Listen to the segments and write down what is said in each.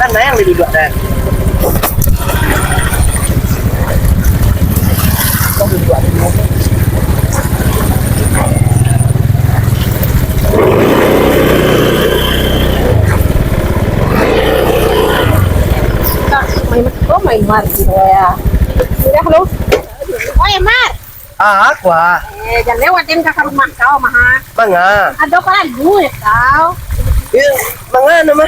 Kan yang duduk deh. Main mar gitu ya. Udah lu. Oh ya Mar. Ah, aku Jangan lewatin ke rumah kau mah. manga. Ada kalan lu ya kau. Ya, manga nama.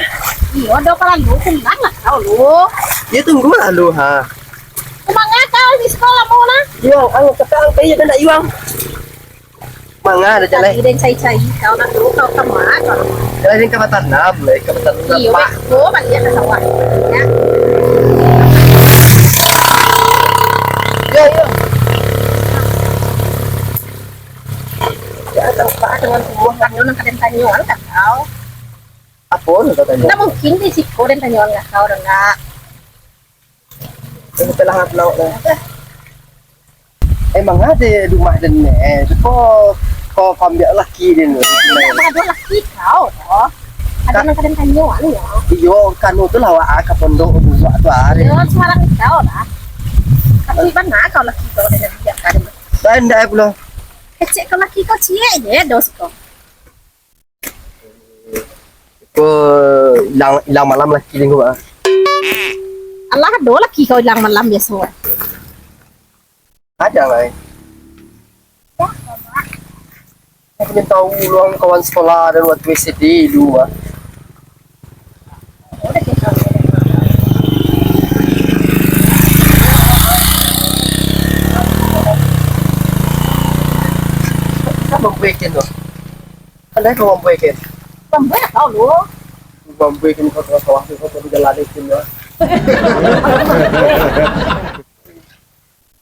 Iya, ada kalan lu kumbang lah kau lu. Ya tunggu lalu ha. Kumbang kau di sekolah mau lah. Yo, ang kata ang kaya kan iwang. Manga ada jalan. Tadi den cai kau nak lu kau kemana kau. Jalan ke Batanam, ke Batanam. Iya, betul banyak ke sawah. Ya. Yo, yo. Ya, tempat dengan semua kan lu nak den tanyuan kan kau. Apa nak tanya? Tidak mungkin di situ den tanyuan enggak kau enggak. Ini telah upload dah. Emang ada rumah dan kok ambil laki din. Ada dua laki kau toh. Ada nak den tanyuan ya. Iyo kanu tu lawa ke pondok buat tu hari. Ya, semarang kau lah. Tapi mana kau laki kau den dia kan. Dan dah pula. Kecik kau laki kau cie je dos kau. Ko hilang malam laki din ko. Allah do laki kau hilang malam biasa. Ada lah. Aku ingin tahu luang kawan sekolah dan waktu SD dulu. Udah kita. Kita membuatkan tu. Anda kau membuatkan. Pembuat kau lu. Membuatkan kawan-kawan tu kau jalan itu tu.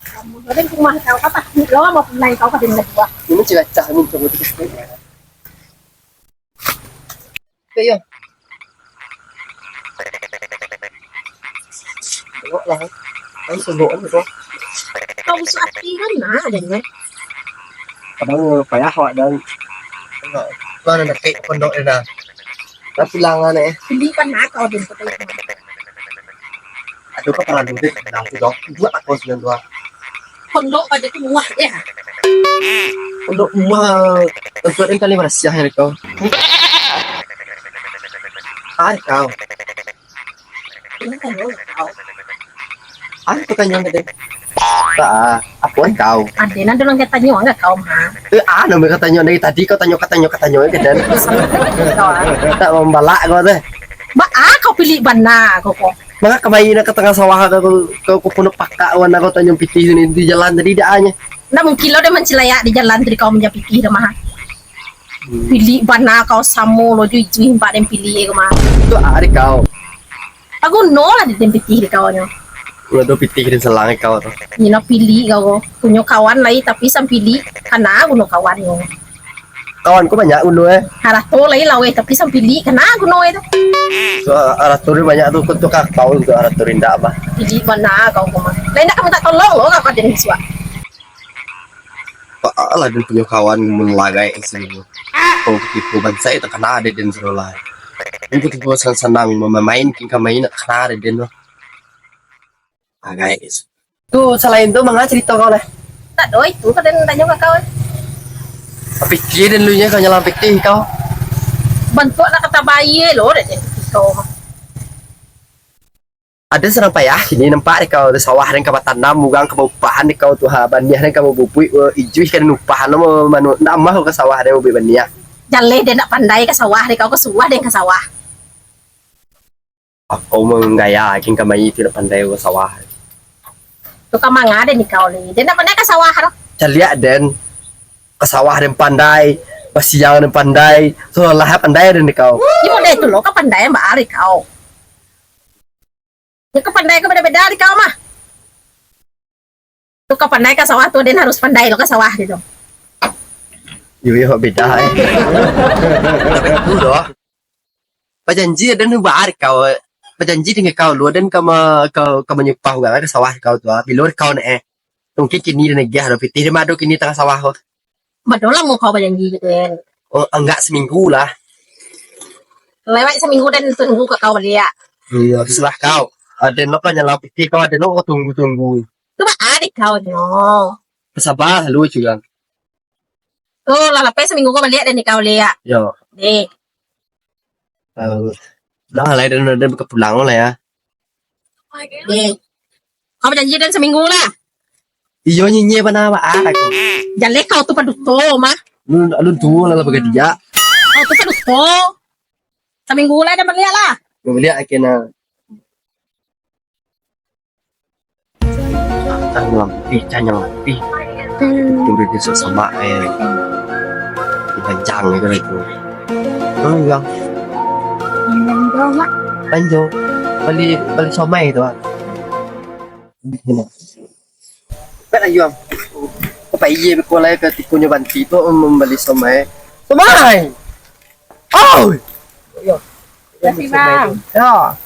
Kamu ada rumah kau kata lo mau mulai kau kadin lagi wah. Ini cilacah ni tu betul betul. Kaya. Tengok lah. Ay, sunod ano to? Kau sa atiran na ada ni. Kadang payah awak dan mana nak kek pondok ni dah. Tapi langan eh. Pili pa na kau din ko tayo. Aduh kepala duduk lang tu dok. Dua aku sembilan dua. Pondok pa dito muah ya. Untuk rumah untuk yang kali mana siah ni kau? Ah kau. Ini kan lo kau. Ah tu kan yang tadi. Tak, apa kau? Ada nanti orang kata nyawa enggak kau mah. Nama mereka tanya dari tadi kau tanya kan dan tak membalak kau tu. Ba kau pilih bana kau kok. Maka kemarin ke tengah sawah kau punya pakak warna kau tanya piti sini di jalan tadi dah hanya. Nah mungkin lo dia mencelayak di jalan dari kau menjapiki dah mah. Pilih bana kau samu lo jui himpa dan pilih kau mah. Itu ada kau. Aku no lah di tempiti di kau nyo. Udah tu piti dan selang kau tu. Ni na pilih kau punya kawan lagi tapi sam pilih karena aku no kawan nyo. Kawan kau banyak ulu Harah to lagi lawe tapi sam pilih karena aku no itu. So arah turun banyak tu kau kau untuk arah turun dah apa? Pilih bana kau mah. Lain nak kamu tak tolong lo kau kadang suat. Lah dan punya kawan melagai sini. Kau tipu bansai tak kena ada dan serolai. Aku tipu senang memain kingka main tak kena ada dan. Ah guys. Tu selain tu manga cerita kau lah. Tak doi itu kadang tanya ke kau. Pikir dan lu nya kau nyalam pikir kau. Bentuk nak kata bayi lo deh kau. Ada serang payah ini nampak kau di sawah dan kau tanam mugang kau upahan kau tu ha baniah dan kau bupui ijui kan upahan lo manu nama kau ke sawah dan ubi baniah. Jalan dia nak pandai ke sawah dia kau ke suah dia ke sawah. Aku menggaya king kamai tidak pandai ke sawah. Tu kau manga dia ni kau ni. Dia nak pandai ke sawah lo. Lihat dan ke sawah dan pandai, pasiang dan pandai, so lah pandai dan kau. Yo deh tu lo kau pandai mbak ari kau. Dia kau pandai kau beda-beda di kau mah. Tu kau pandai ke sawah tu dia harus pandai lo ke sawah dia dong. Yo beda Tapi tu doh. Berjanji dan nubar kau berjanji dengan kau lu dan kau menyupah gak ke sawah kau tu bila kau mungkin kini dan dia harus pitih madu kini tengah sawah kau Betul lah mau kau berjanji gitu kan. oh enggak seminggu lah Lewat seminggu dan tunggu ke kau balik ya. iya terserah kau ada no kan nyalau pitih kau ada no kau tunggu Cuma adik kau no. sabar lu juga Oh lah lepas seminggu kau balik dan kau lihat. yo Deh. dah lah dan kepulang lah ya Deh. Kau berjanji dan seminggu lah. iyo nyi apa nama aku Jangan kau tu paduto mah. lu tua lah bekerja Kau tu paduto. Seminggu lah dan balik lah. mau lihat akhirnya Canyang pi Turi di sama dipanjang itu itu oh yang panjang beli somai itu kan ayo apa iya berkolai ke tikunya banti itu membeli somai oh Kasih bang. ya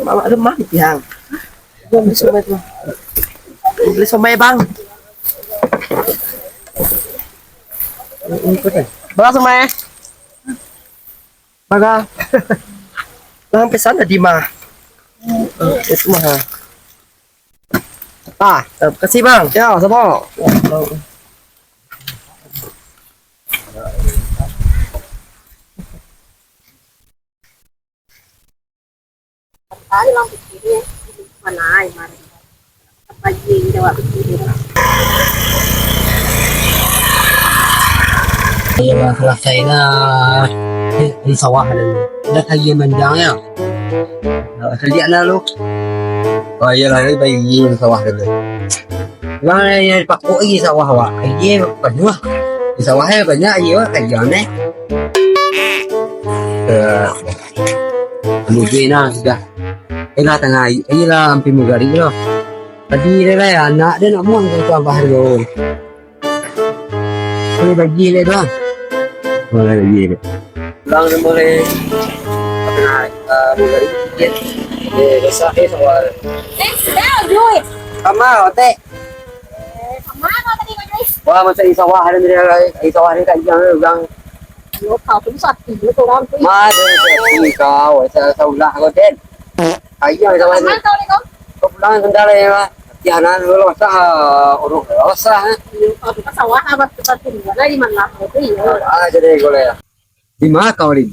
mama ada mah yang beli somai tuh beli somai bang berapa somai baga bang pesan tadi mah itu mah kasih bang ya sama Tadi lang pikirnya mana ay mari. Apa yang jawab pikirnya. selesai na di sawah dan kaya mandangnya lihat lah lu iya lah bayi di sawah dan lah yang pakai di sawah wah kaya penuh di sawahnya banyak iya kaya ne kemudian nah sudah lah tengah lah hampir megari lo tadi lah ya anak dia nak muang ke tuan bahar lo boleh bagi le doang boleh bagi le lang na boleh megari dia dosa soal Dah, Joy. sama ote Sama kau tadi kau Joy. wah masa isawah ada dia isawah ni kan jangan gang Yo kau tu satu tu orang tu. ma dia kau sa ulah kau den ayah isawah ni Sama kau ni kau. kau pulang kendala ya tiana lo sah urut lo sah Kau tu sawah apa tempat tinggal di mana kau tu ya. jadi boleh 5,000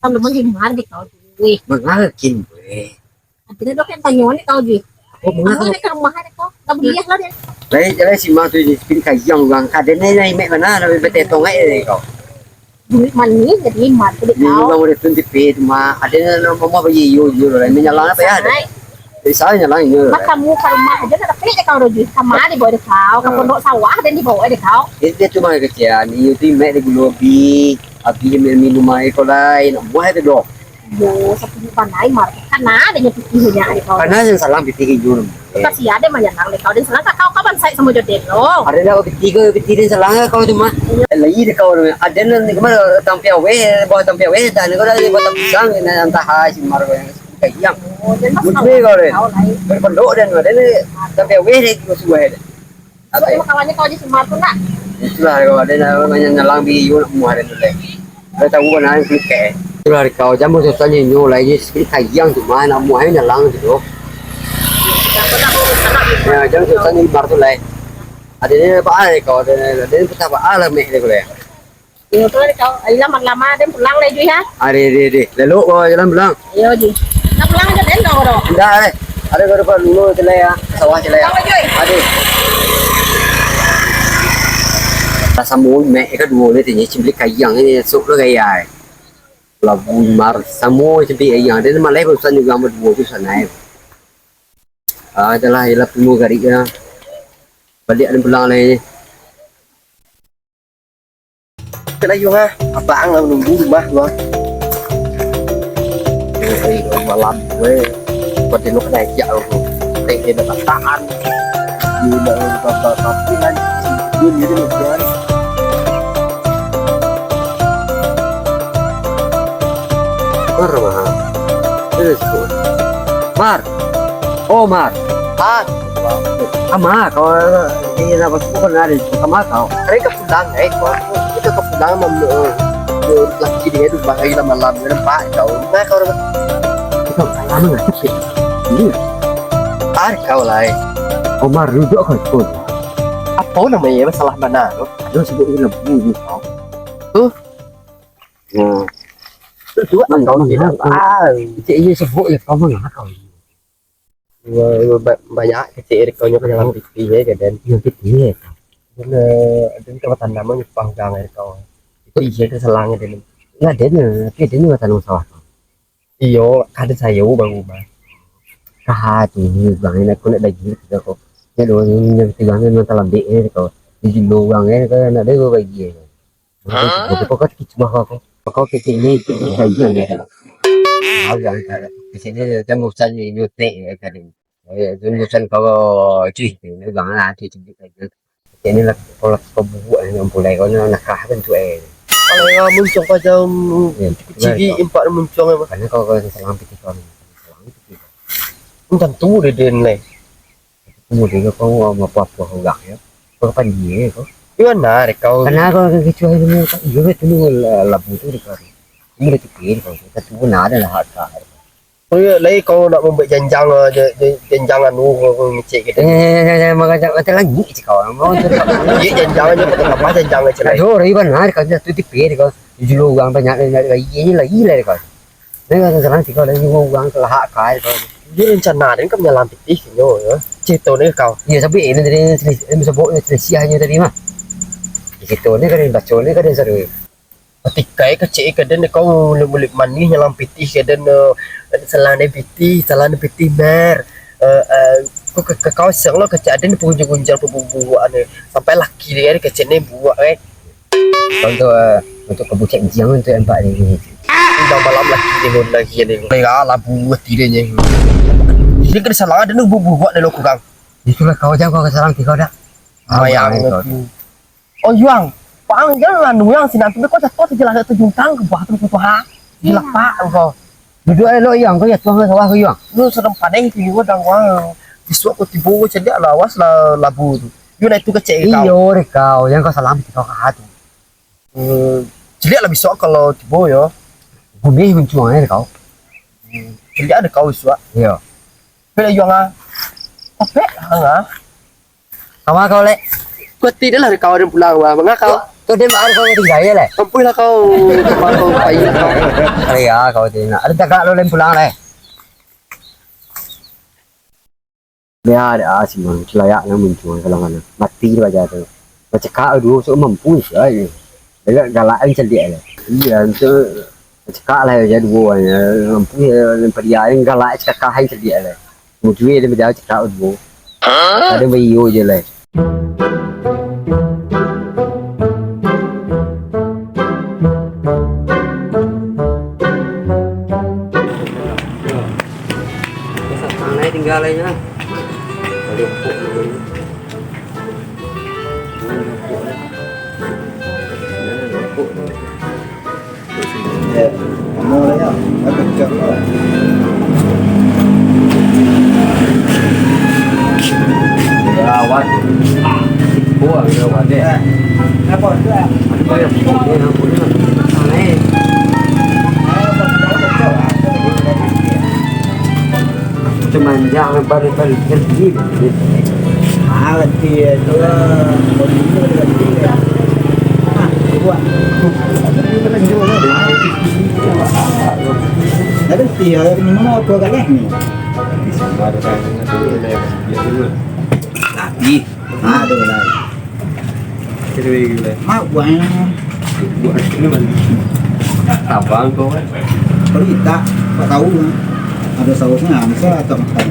Kamu mungkin mana di kau tu. mahal kin gue Akhirnya dok yang tanya ni kau Joy. oh Kamu mahal ni ke rumah ni kau. Kau beli lah dia. lấy si ma tôi pin khai dòng vàng khai đến đây mẹ mà nó bị tệ tông ấy này cậu Duit mana jadi mat tu nhưng kau. mà udah 20 mà ada nó mau apa gì vô rồi mình nyala apa ya thì sao nyala như rồi Mak kamu ke rumah aja tak pilih kau Joy. Sama di bawah kau. Kau pondok sawah dan di bawah kau. dia cuma kecil ni itu mẹ di gulobi api minum air kau lain buah itu dong Yo seperti panai mar. Karena ada yang pikirnya di kau. karena yang salah pitik jurus Kasi ada mah yang kau dan selang kau kapan saya sama jodoh lo. ada lah pitik salah kau cuma lagi di kau ada nanti kemana tampil weh dan kau dah buat pisang dan entah si mar kayak yang Oh, dan pas Mesti kau deh. Kau lain. berpenduk dan ada tampil weh deh kau suai Apa yang kawannya kau di Sumar tu nak? itulah kalau ada nyalang biu nak muat itu deh kita tahu kan ada kayak itulah kau jamu susahnya nyo lagi sedikit kayang cuma nak muat nyalang gitu ya jangan susahnya bar tu lah ada ni apa ada kau ada kita apa ala meh deh boleh Yo tu kau, ayolah lama dan pulang lagi Joy ha. ada lalu kau jalan pulang Ayo Joy. Nak pulang aja dan kau dah. enggak ada kau depan dulu celai ya sawah celai Kau Joy. ada rasa mau meh kedua ni tanya ciplik kayang ini sok lo gaya labu mar samo ciplik kayang dan malah perusahaan juga berdua tu sana adalah ialah penuh garik ya balik dan pulang lagi cái đấy vô ha bạn là mình muốn mà rồi mà làm với còn thì lúc này dạo thì là ta ăn như là cái anh như thế này Mar mah. Terus. Mar. Oh Mar. Ah, Ama kau ini apa bukan ada sama kau. mereka pulang, kita ke pulang lagi dia itu bahaya malam pak kau. Nah kau Kau lama nggak sih? Ini kau lah. oh Mar duduk kau. Apa namanya masalah mana? Ada sebut ini lembu kau. Hmm. Dua kau tidak. Cik ini sebut ya kau mana kau. Banyak kecil kau nyoba dalam TV ya dan Yang kecil. dan kawatan namanya panggang kau. Itu dia selangnya dan Nggak ada ni macam sawah. iyo ada saya bang ubah. Kahati bang ini aku nak lagi kita kau. Ya dua yang tiga ni macam lembik ni kau. Di luang ni kau nak dia bagi. Kau kat cuma kau kecil ni saja ni. Yang di sini dia musan ni nyutek kan. Musan kau cuy ni bang lah cuy cuy saja. Ini lah kalau kau buat yang boleh kau nak kah kan tu Kalau yang muncul macam TV empat muncul apa? Karena kau salam piti kau. Macam tu dia den leh. Kemudian kau mau apa kau gak ya? Kau kan dia kau. Gimana kau? Karena kau kecuali ini kan iya itu labu tu dekat. Ini dah cukup kau. Kita tu pun ada lah harga. Oh ya, lagi kau nak membuat janjang janjangan kau ngecek gitu. Macam lagi sih kau. Mau tu. Iya janjangannya apa janjangan cerai. Aduh, riban hari kau tu tipe kau. Jual uang banyak ini lagi lah kau. Nên là sekarang sih kau lagi mau uang ke hak kai kau. Dia rencana dan kau menyalam pitih nyo ya. Ceto ni kau. Ya tapi ini dari sebut Malaysia tadi mah. Itu ni kan baca ni kan seru. Ketika kecil kadang kau boleh mani nyalam pitih kadang salah ni pitih mer. Kau sang lo kecil ada ni punjung-punjung perbubuan ni sampai laki dia kecil ni buat Untuk kebucek jiang untuk empat ni. Dah malam lagi ni. Mereka labu tidaknya. Jadi kena salah ada ni buat ni lo kurang. Itulah kau jangan kau kesalahan kau dah. Mayang. Oh yuang, pang jangan nuyang sih nanti kau jatuh sejelas itu juntang ke bawah tu ha. Jelas pak kau. Duduk lo yang kau ya tuang sawah kau yang. Lu sedang padai tu juga dang wang. Disuap kau tibu cedak lawas lah labu tu. Yu naik tu kecil kau. Iyo kau yang kau salam kau hatu. Cedak lah besok kalau tibu ya. Bumi mencuang kau. Cedak ada kau suap. Iyo. Bila yuang ah. Apa ah? Kamu kau le. Kau tidak lah kau ada pulang wah. Mengapa kau? Kau dia baru kau tinggal ya le. Ampun lah kau. Kau bayi lah kau. Ya kau tinggal. Ada tak lo pulang le. Dia ada sih man, layak nak muncul kalau mana. Mati baca tu. Baca kau dulu so mampu sih. Dia galak yang celik le. Iya tu cakap lah jadi dua mampu periaya yang galak cakap yang celik le. Mungkin dia berjaya cakap dua. Ada bayu je le. Tinggal aja. Kamu lah ya, aku cakap lah. Rawat. Buah rawat deh. Apa tu? Apa yang punya? Aneh. Cuman jangan balik-balik kerja. Ah, dia tu lah. Boleh dia. Buat. Ada dia ni mau apa kan ni? Tapi, Ada lah. Mak buat buat ini mana? Abang kau kan? kalau kita tak tahu ada sausnya bisa atau makan.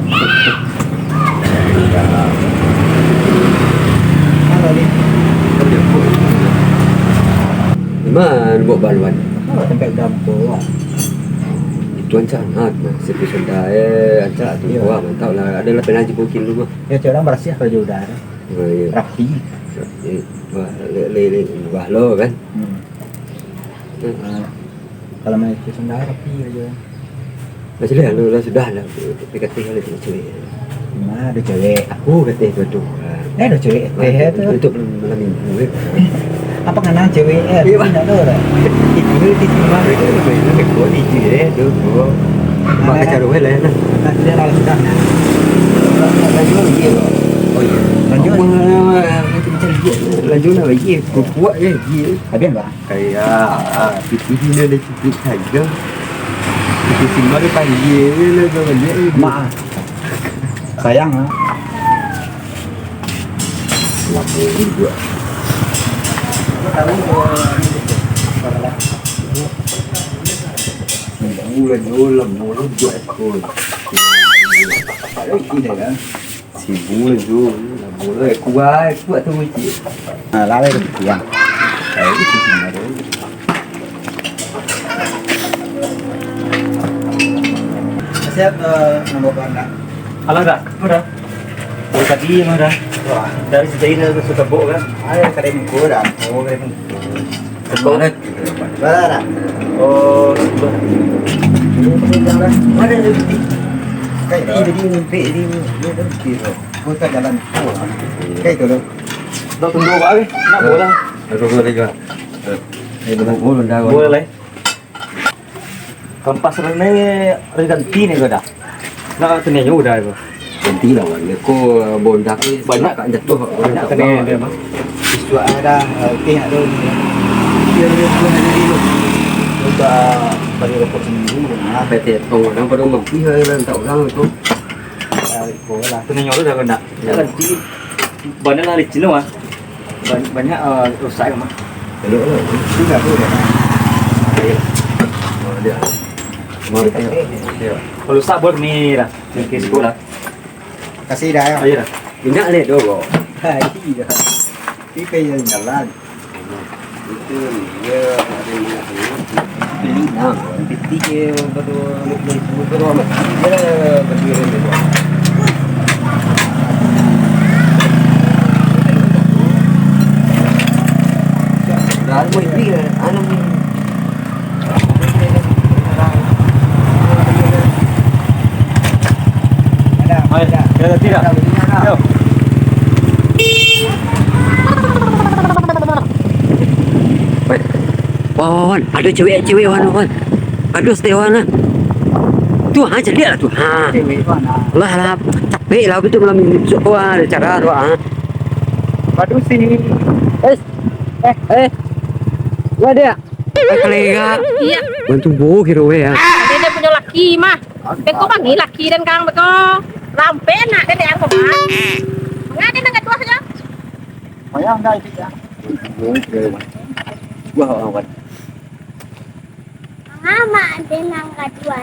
Ada ni. Mana buat balwan? Tempat dapur. Itu ancak nak sepi sudah ancak tu wah mantap lah ada lah pernah jumpa dulu mah. Ya orang bersih kalau udara. Rapi. Wah le wah lo kan. Kalau main itu sendiri rapi aja. Lah sudah lu lah sudah lah. Dekat tinggal itu cewek. Mana ada cewek? Aku kata itu tuh. Ada cewek. Itu Untuk malam minggu. apa ngana cewek? Iya, Pak. Tidak ada. Itu di rumah itu itu kok di sini tu. Mak cara weh lah. Nanti dia lalu sudah. Lanjut lagi. Oh iya. Lanjut. Nanti macam dia. Lanjut lah lagi. Kuat je dia. Ada enggak? Kayak pipi dia ada pipi saja. Pipi simba dia panggil lah kalau dia. Mak. Sayang ah. Lapu juga. Tahu Bulan bulan bulan buat ekor. kalau ini kan. Si bulan tu, bulan kuat tu macam. Nah, lalai ke tuan. Kayak itu sebenarnya. Siap nombor anda. Halo dah, udah. Dari tadi emang dah. Dari sejak ini suka bawa kan? Ayo kadang kurang. Oh, kan. Sekolah. Berapa? Oh, Mana ada pipi? Kayak Jadi mimpi ini Kau tak jalan. Kayak itu loh. dah tunggu apa ni? Nak bola. Aku boleh juga. Ini bulan dah. Boleh lah. Kampas ni ganti ni kau dah. Nak tu ni udah itu. Ganti lah wan. Aku bondak banyak kan jatuh. Banyak tu ni dia mah. Isu ada pihak tu. Dia pun ada di lu. Kita bagi report seminggu. Nah, PT tu orang pada mampu orang tak orang tu. kau lah. Tu ni udah kau nak. Nak ganti. Banyak lah licin mah. Banyak rusak mah. Elok lah. Itu nggak boleh. Oh dia. Mau tengok. Kalau rusak boleh ni lah. Kes sekolah. Kasih dah ya. Ayo dah. Minyak leh tu kok. Hai dah. Ini kayak jalan. Itu dia ada minyak tu. Nah, piti ke baru amat. Dia berdiri ni. Dah mau pergi anak ni. Ada. Ayo, kita ganti dah. Ayo. Wan, ada cewek wan. Aduh setewan lah. Tu jadi lihat lah tu. Cewek mana? Lah capek lah betul malam ini besok kau ada cara tu Padu sini. Wah dia. Kolega. Iya. Bantu bo kira we ya. Dia punya laki mah. Beko panggil laki dan kang beko. Rampe nak dia yang kemana? Ngade nak tua saja. Bayang dah itu ya. Wah wan. Mama ada nangka dua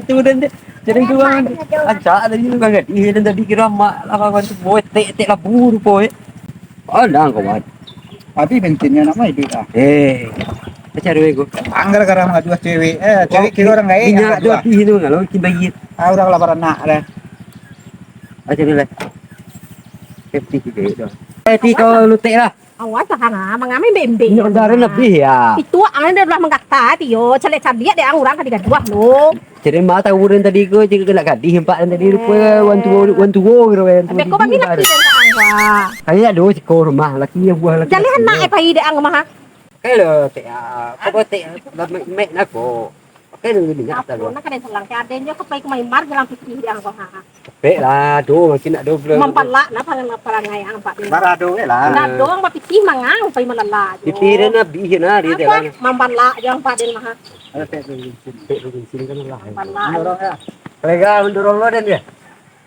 Tu dan jadi tu kan. Acak tadi tu kan. Iya dan tadi kira mak lah kan tu boy tek labu tu boy. Ada kau wan. Tapi bensinnya nama itu ah. Cari we go. Anggar gara sama dua cewek. Cewek kira orang lain. Minyak tu api tu kalau kita bagi. Ah, orang laparan nak dah. Aja ni lah. Safety juga. Kau lutek lah. Awas lah hanga, mangame bembe. Ini kendaraan lebih ya. Itu angin dia dah mengkata tio, cale-cale dia orang kan dua lo. Jadi mata urun tadi ko jika kena gadih empat tadi rupa one to go gitu kan. Tapi kau bagi laki dan angwa. Kayak ada si ko rumah laki yang buah laki. Jadi anak apa ide ang mah? Kalau teh apa teh mek nak ko. Cái đường mình nhặt Nó cái này thật là cái đến nhá, không phải cái mày mát cái làm cái gì ăn có hả? Bệ là đồ mà cái nạ đồ blur. Mampala na para ngày ăn bạn. Barado lah. Na doang ba piti mangang pa malala. Pipi na bihin na di dia. Mampala yang padel mah. Ada teh đường sini kan lah. Mampala. Dorong ya. Mereka mendorong lo dan dia.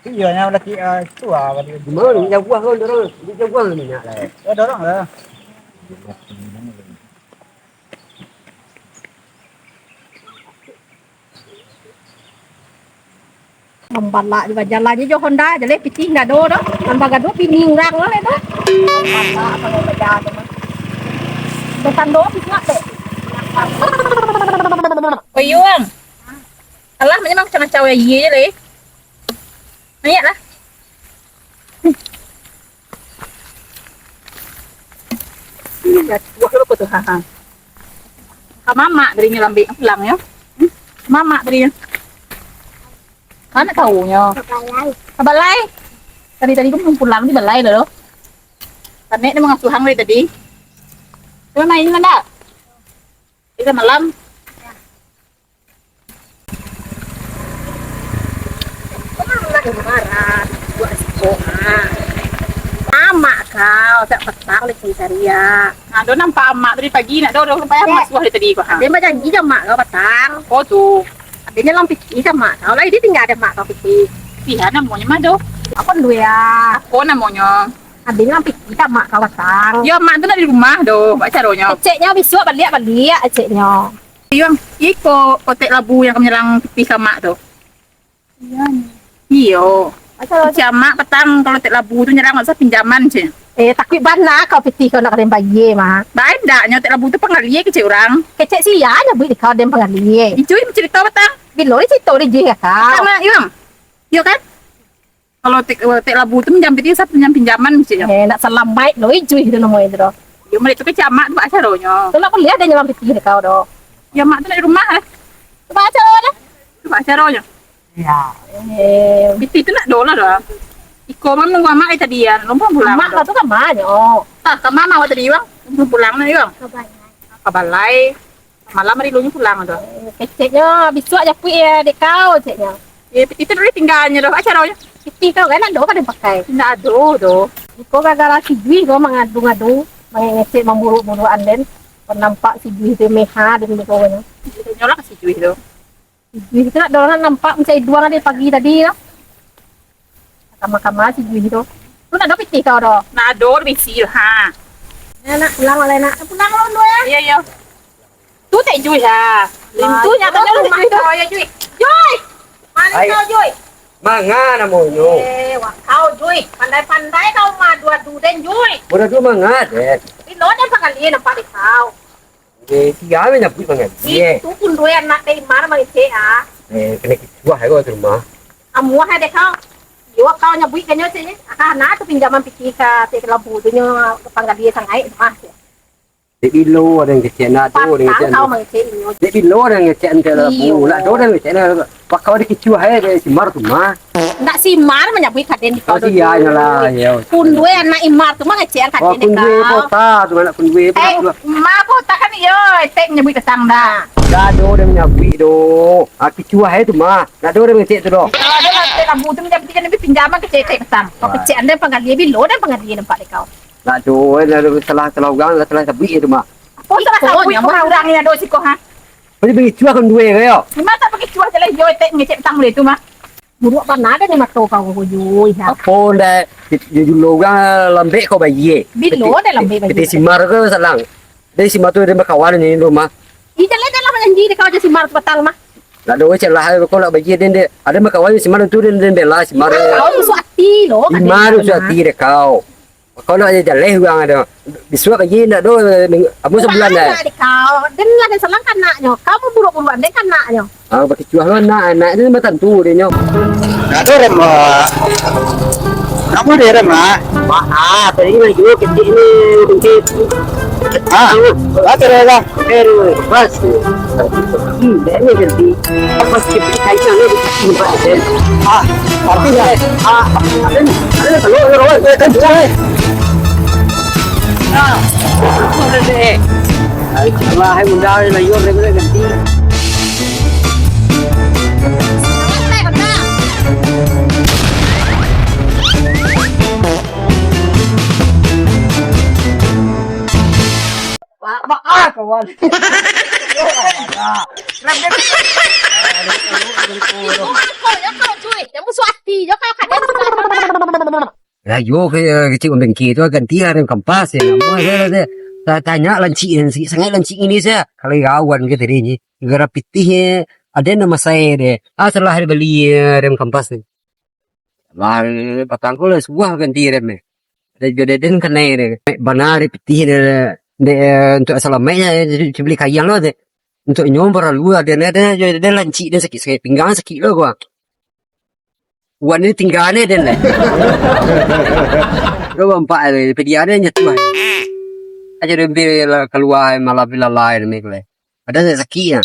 Iya nya lagi tua kan. Gimana ni jauh kan dorong. Di jauh ni nak lah. Ya dorong lah. Mampala juga jalannya jo Honda, jadi piti nggak do đó. Tanpa gado pining rang lo le đó. Mampala apa lo baca tu mah. Depan do piti nggak deh. Payung. Alah, macam mana cawe ye je le. Ayat lah. Ya, buah apa tuh? Mama dari lambe pulang ya. Mama dari mana tahunya? Balai. Tadi aku belum pulang di balai loh. Karena dia mengasuhang dari tadi. Cuma main mana? Kita malam. Marah, buat sekolah. Mama kau tak petang le Carisaria. Nah, do nampak mak tadi pagi nak do sampai mak suah tadi kau. Dia macam janji sama mak kau petang. Oh tu. Adanya lam piti sama kau lah dia tinggal ada mak kau piti. Pihak namanya mah do. Apa lu ya? Apa namanya? Adanya lam piti sama mak kau petang. Ya mak tu nak di rumah do. Baca donya. Ceknya bisua balik ceknya. Yang iko kotek labu yang menyerang pipi sama tu. Iya. Iyo. Jamak petang kalau tek labu tu nyerang masa pinjaman je. Tapi bana kau piti kau nak kena bayar mah. Baik dak nyotek labu tu pengalie kecil orang. Kecil sia aja beli kau dem pengalie. Icui cerita petang. Bilo cerita dia je kau. Sama yum. Yo kan? Kalau tek labu tu minjam piti satu pinjaman je. Nak salam baik lo icui tu nama itu. Yo mari tu ke jamak tu baca ronya. Tu nak lihat dia nyalam piti kau do. Ya mak tu nak di rumah lah. Tu baca ronya. Tu baca ronya. Ya, biti tu nak dolar dah. Iko mama nunggu mama tadi ya, lumpang pulang. Mak kau tu kan mana? Oh, tak ke mama tadi bang, lumpang pulang nih bang. Kabalai, malam hari lunya pulang dah. Keceknya, bisu aja kui ya dek kau ceknya. Ya, biti tu dulu tinggalnya dah, acara aja. Biti kau kan ada kan dipakai? Tidak ada. Iko gara-gara si Jui kau mengadu-ngadu, mengecek memburu-buru anden. Nampak si Jui tu meha dan begawanya. Nyolak si Jui tu. Jui itu nak orang nampak macam dua dia pagi tadi lah. Kamar-kamar si Jui itu. Tu nak dapat piti kau dah. Nak ada besi ha. Nak pulang oleh nak. Pulang lawan dua ya. Iya. Tu tak Jui ha. Lintu nyata rumah kau ya Jui. Jui. Mana kau Jui? Manga namanya. Wah kau Jui. Pandai-pandai kau mah dua-dua den Jui. Dua manga deh. Ini dia pengali nampak di kau. Tiga ni nak buat mangan. Itu pun dua anak dari mana mengisi ah. Kena buah kau tu rumah. Amuah ada kau. Yo kau nyabui kanya sini. Anak tu pinjaman piti ka tek lampu tu nya panggali sangai mah. Di lo ada yang kecil nak tu ada yang kecil. Kau mengisi ini. Di lo ada yang kecil antara lampu. Lah tu ada yang kecil. Pak kau ada kecil hai simar tu mah. Nak simar menyabui kaden di kau. Oh iya lah ya. Pun dua anak imar tu mah kecil kaden di kau. Pun kota tu anak pun dua. Ma kota kan yo tek menyabui kesang dah. Dah do dia menyabui do. Kecil hai tu mah. Dah do dia kecil tu do. Kalau ada tek lampu tu menyabui kan pinjaman kecil kesang. Kau kecil anda panggali bilo dan panggali nampak di kau. Dah do salah orang salah sabui tu mah. Pun salah sabui orang ni ada siko ha. Pergi pergi cuah kan dua ke yo. Memang tak pergi cuah jalan yo tek ngecek petang boleh tu mah. Buruk mana ada ni mato kau yoi ha. Apa dah dulu orang lembek kau bayi. Bilo ada lembek bayi. Peti simar ke salang. Dari simar tu dia berkawan ni rumah. I jalan dalam janji dia kau jadi simar petang mah. Lah do celah kau nak bayi dia ada berkawan simar tu dia bela simar. Kau suati lo. Simar suati dia kau. Kau nak jalan orang ada. Bisua bayi nak do amu sebulan dah. Kau dan lagi selang kanaknya. Kau buruk-burukan dia kanaknya. Bagi cuah lo anak ni macam tu dia nyo. Nak tu rem. Kamu dia rem lah. Tadi ni juga kecil ni kecil. Ada rela. Bas. Dah ni ganti. Pas kita kaitan ni nampak dia. Tapi dah. Ada kalau kan tu. Sudah deh. Kalau hai muda ni layu dia ganti. Kawan. Yo kecil bengki tu ganti ada kampas ya. Tanya lanci sangat lanci ini saya. Kalau kawan kita ni gara pitih ada nama saya deh. Setelah hari beli rem kampas ni. Lah patangku lah sebuah ganti rem ni. Dan juga den kena ni. Benar pitih untuk selamanya beli kayang lo deh. Untuk nyombar lu ada lanci dan sakit pinggang sakit lo gua. Wan ni tinggal ni dan lah. Kau nampak dia ada nyatu. aja dia keluar malah bila lain mikle. Ada rezeki ya.